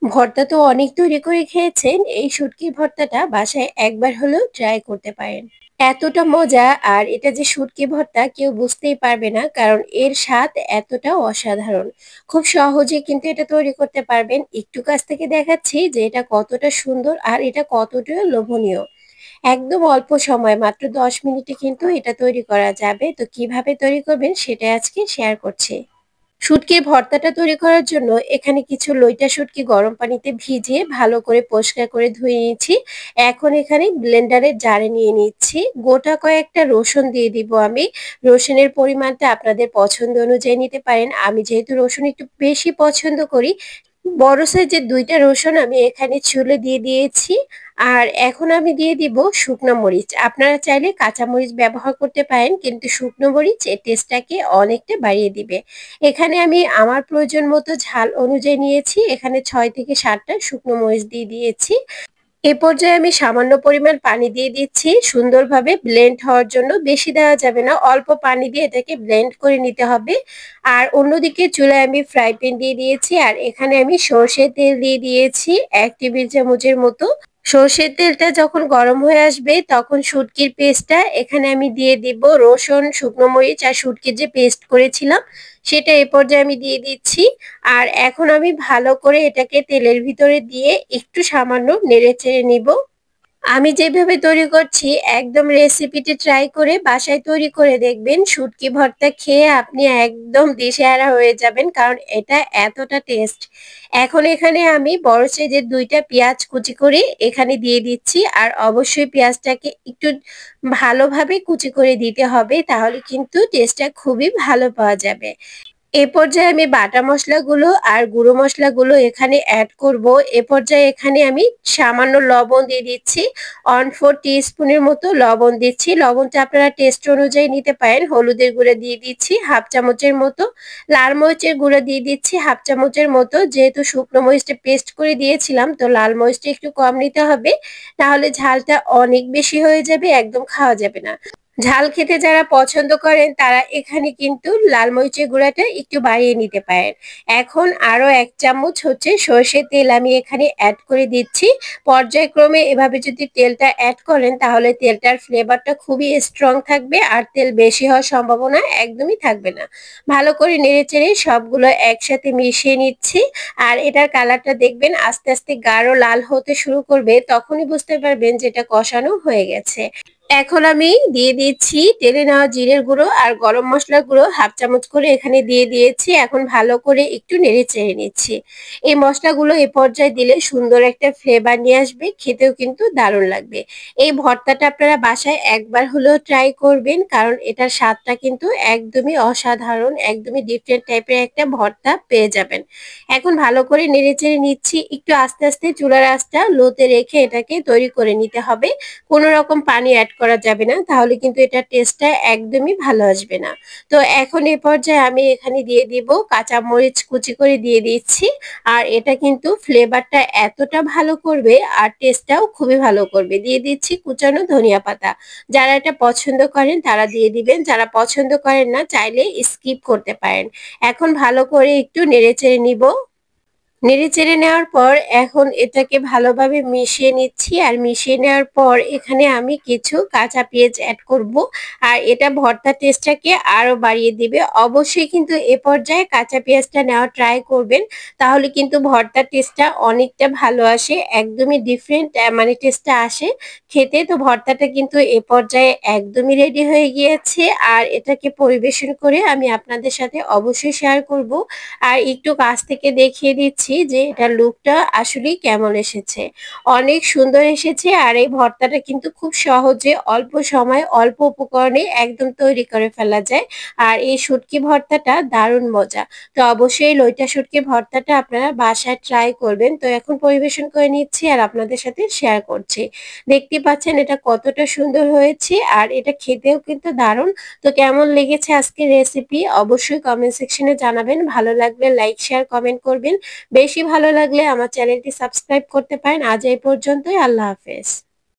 ভর্তা তো অনেক তৈরি করে খেয়েছেন, এই শুটকির ভর্তাটা বাসায় একবার হলেও ট্রাই করতে পারেন। এতটা মজা, আর এটা যে শুটকি ভর্তা কেউ বুঝতেই পারবে না, কারণ এর স্বাদ এতটা অসাধারণ। খুব সহজে কিন্তু এটা তৈরি করতে পারবেন। একটু কাছ থেকে দেখাচ্ছি যে এটা কতটা সুন্দর আর এটা কতটা লোভনীয়। একদম অল্প সময়, মাত্র 10 মিনিটে কিন্তু এটা তৈরি করা যাবে। তো কিভাবে তৈরি করবেন সেটা আজকে শেয়ার করছি। শুটকির ভর্তাটা তৈরি করার জন্য এখানে কিছু লইটা শুটকি গরম পানিতে ভিজিয়ে ভালো করে পরিষ্কার করে ধুয়ে নিয়েছি। এখন এখানে ব্লেন্ডারের জারে নিয়ে নিচ্ছি। গোটা কয়েকটা রসুন দিয়ে দিব আমি। রসুনের পরিমাণটা আপনাদের পছন্দ অনুযায়ী নিতে পারেন। আমি যেহেতু রসুন একটু বেশি পছন্দ করি, বড় সাইজের 2টা রসুন আমি এখানে ছুলে দিয়ে দিয়েছি। আর এখন আমি দিয়ে দিব শুকনো মরিচ। আপনারা চাইলে কাঁচা মরিচ ব্যবহার করতে পারেন, কিন্তু শুকনো মরিচ এর টেস্টটাকে অনেকটা বাড়িয়ে দিবে। এখানে আমি আমার প্রয়োজন মতো ঝাল অনুযায়ী নিয়েছি। এখানে 6 থেকে 7টা শুকনো মরিচ দিয়ে দিয়েছি। এ পর্যায়ে আমি সামান্য পরিমাণ পানি দিয়ে দিচ্ছি সুন্দরভাবে ব্লেন্ড হওয়ার জন্য। বেশি দেওয়া যাবে না, অল্প পানি দিয়ে এটাকে ব্লেন্ড করে নিতে হবে। আর অন্যদিকে চুলায় আমি ফ্রাই প্যান দিয়ে দিয়েছি, আর এখানে আমি সর্ষের তেল দিয়ে দিয়েছি 1 টেবিল চামচের মতো। সর্ষের তেলটা যখন গরম হয়ে আসবে তখন শুটকির পেস্টটা এখানে আমি দিয়ে দিব। রসুন, শুকনো মরিচ আর শুটকির যে পেস্ট করেছিলাম সেটা এ পর্যায়ে আমি দিয়ে দিচ্ছি। আর এখন আমি ভালো করে এটাকে তেলের ভিতরে দিয়ে একটু সামান্য নেড়ে চেড়ে নিব। আমি যেভাবে তৈরি করছি একদম রেসিপিটি ট্রাই করে বাসায় তৈরি করে দেখবেন। শুটকি ভর্তা খেয়ে আপনি একদম দিশেহারা হয়ে যাবেন, কারণ এটা এতটা টেস্ট। এখন এখানে আমি বড় সাইজের 2টা পেঁয়াজ কুচি করে এখানে দিয়ে দিচ্ছি। আর অবশ্যই পেঁয়াজটাকে একটু ভালোভাবে কুচি করে দিতে হবে, তাহলে কিন্তু টেস্টটা খুবই ভালো পাওয়া যাবে। এ পর্যায়ে আমি বাটা মশলাগুলো আর গুঁড়ো মশলাগুলো এখানে অ্যাড করব। এ পর্যায়ে এখানে আমি সামান্য লবণ দিয়ে দিচ্ছি। 1/4 টিস্পুনের মতো লবণ দিচ্ছি। লবণটা আপনারা টেস্ট অনুযায়ী নিতে পারেন। হলুদের গুঁড়ো দিয়ে দিচ্ছি 1/2 চামচের মতো। লাল মরিচের গুঁড়ো দিয়ে দিচ্ছি 1/2 চামচের মতো। যেহেতু শুকনো মরিচটা পেস্ট করে দিয়েছিলাম, তো লাল মরিচটা একটু কম নিতে হবে, তাহলে ঝালটা অনেক বেশি হয়ে যাবে, একদম খাওয়া যাবে না। ঝাল খেতে যারা পছন্দ করেন তারা এখানে কিন্তু লাল মরিচের গুঁড়াটা একটু বাড়িয়ে নিতে পারেন। এখন আরো 1 চামচ হচ্ছে সর্ষের তেল আমি এখানে অ্যাড করে দিচ্ছি। পর্যায়ক্রমে এভাবে যদি তেলটা অ্যাড করেন তাহলে তেলটার ফ্লেভারটা খুবই স্ট্রং থাকবে, আর তেল বেশি হওয়ার সম্ভাবনা একদমই থাকবে না। ভালো করে নেড়েচেড়ে সবগুলো একসাথে মিশিয়ে নিচ্ছি। আর এটার কালারটা দেখবেন আস্তে আস্তে গাঢ় লাল হতে শুরু করবে, তখনই বুঝতে পারবেন যে এটা কষানো হয়ে গেছে। এখন আমি দিয়ে দিচ্ছি তেলে নেওয়া জিরের গুঁড়ো আর গরম মশলার গুঁড়ো 1/2 চামচ করে এখানে দিয়ে দিয়েছি। এখন ভালো করে একটু নেড়ে চেড়ে নিচ্ছি। এই মশলাগুলো এ পর্যায়ে দিলে সুন্দর একটা ফ্লেভার নিয়ে আসবে, খেতেও কিন্তু দারুণ লাগবে। এই ভর্তাটা আপনারা বাসায় একবার হলেও ট্রাই করবেন, কারণ এটার স্বাদটা কিন্তু একদমই অসাধারণ, একদমই ডিফারেন্ট টাইপের একটা ভর্তা পেয়ে যাবেন। এখন ভালো করে নেড়ে চেড়ে নিচ্ছি। একটু আস্তে আস্তে চুলার আঁচটা লোতে রেখে এটাকে তৈরি করে নিতে হবে। কোনো রকম পানি অ্যাড করা যাবে না, তাহলে কিন্তু এটার টেস্টটা একদমই ভালো আসবে না। তো এখন এই পর্যায়ে আমি এখানে দিয়ে দিব কাঁচা মরিচ কুচি করে দিয়ে দিচ্ছি। আর এটা কিন্তু ফ্লেভারটা এতটা ভালো করবে আর টেস্টটাও খুবই ভালো করবে। দিয়ে দিচ্ছি কুচানো ধনিয়া পাতা। যারা এটা পছন্দ করেন তারা দিয়ে দিবেন, যারা পছন্দ করেন না চাইলে স্কিপ করতে পারেন। এখন ভালো করে একটু নেড়েচেড়ে নিব। নেড়েচেড়ে নেওয়ার পর এখন এটাকে ভালোভাবে মিশিয়ে নিচ্ছি। আর মিশিয়ে নেওয়ার পর এখানে আমি কিছু কাঁচা পেঁয়াজ অ্যাড করব। আর এটা ভর্তার টেস্টটাকে আরো বাড়িয়ে দিবে। অবশ্যই কিন্তু এ পর্যায়ে কাঁচা পেঁয়াজটা নেওয়া ট্রাই করবেন, তাহলে কিন্তু ভর্তার টেস্টটা অনেকটা ভালো আসে, একদমই ডিফারেন্ট মানে টেস্টটা আসে খেতে। তো ভর্তাটা কিন্তু এ পর্যায়ে একদমই রেডি হয়ে গিয়েছে। আর এটাকে পরিবেশন করে আমি আপনাদের সাথে অবশ্যই শেয়ার করব। আর একটু কাছ থেকে দেখিয়ে দিচ্ছি যে এটার লুকটা আসলেই কেমন এসেছে। অনেক সুন্দর এসেছে। আর এই ভর্তাটা কিন্তু খুব সহজে অল্প সময় অল্প উপকরণে একদম তৈরি করে ফেলা যায়। আর এই শুটকি ভর্তাটা দারুণ মজা। তো অবশ্যই লইটা শুটকি ভর্তাটা আপনারা বাসায় ট্রাই করবেন। তো এখন পরিবেশন করে নিচ্ছি আর আপনাদের সাথে শেয়ার করছি। দেখতে পাচ্ছেন এটা কতটা সুন্দর হয়েছে, আর এটা খেতেও কিন্তু দারুণ। তো কেমন লেগেছে আজকের রেসিপি অবশ্যই কমেন্ট সেকশনে জানাবেন। ভালো লাগলে লাইক শেয়ার কমেন্ট করবেন। বেশি ভালো লাগলে আমার চ্যানেলটি সাবস্ক্রাইব করতে পারেন। আজ এই পর্যন্তই। আল্লাহ হাফেজ।